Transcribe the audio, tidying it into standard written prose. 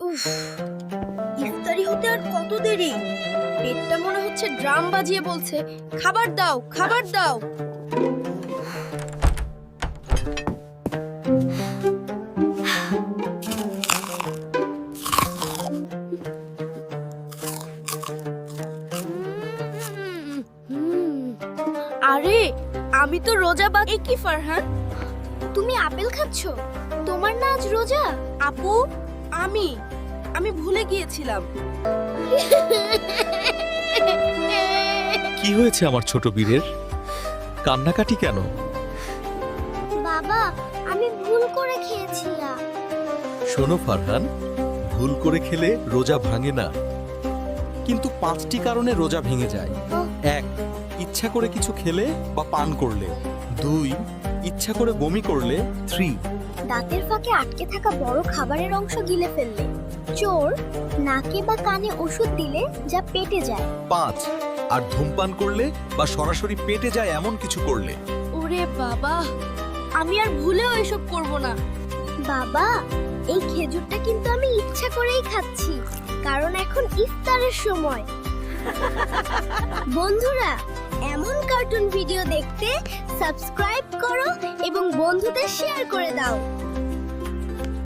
উফ, ইফতারি হতে আর কত দেরি? পেটটা মনে হচ্ছে ড্রাম বাজিয়ে বলছে, খাবার দাও, খাবার দাও। আরে আমি তো রোজা বাদ। এ কি ফারহান, তুমি আপেল খাচ্ছো? তোমার না আজ রোজা? আপু, আমি ভুলে গিয়েছিলাম। কি হয়েছে আমার ছোট বীরের? কান্নাকাটি কেন? বাবা, আমি ভুল করে খেয়েছিলাম। শোনো ফারহান, ভুল করে খেলে রোজা ভাঙে না, কিন্তু 5টি কারণে রোজা ভেঙে যায়। 1, ইচ্ছা করে কিছু খেলে বা পান করলে। 2, ইচ্ছা করে বমি করলে। 3, দাঁতের ফাঁকে আটকে থাকা বড় খাবারের অংশ গিলে ফেললে। 4, নাকে বা কানে ওষুধ দিলে যা পেটে যায়। 5, আর ধূমপান করলে বা সরাসরি পেটে যায় এমন কিছু করলে। ওরে বাবা, আমি আর ভুলেও এসব করব না। বাবা, এই খেজুরটা কিন্তু আমি ইচ্ছা করেই খাচ্ছি, কারণ এখন ইফতারের সময়। বন্ধুরা, এমন কার্টুন ভিডিও দেখতে সাবস্ক্রাইব করো এবং বন্ধুদের শেয়ার করে দাও।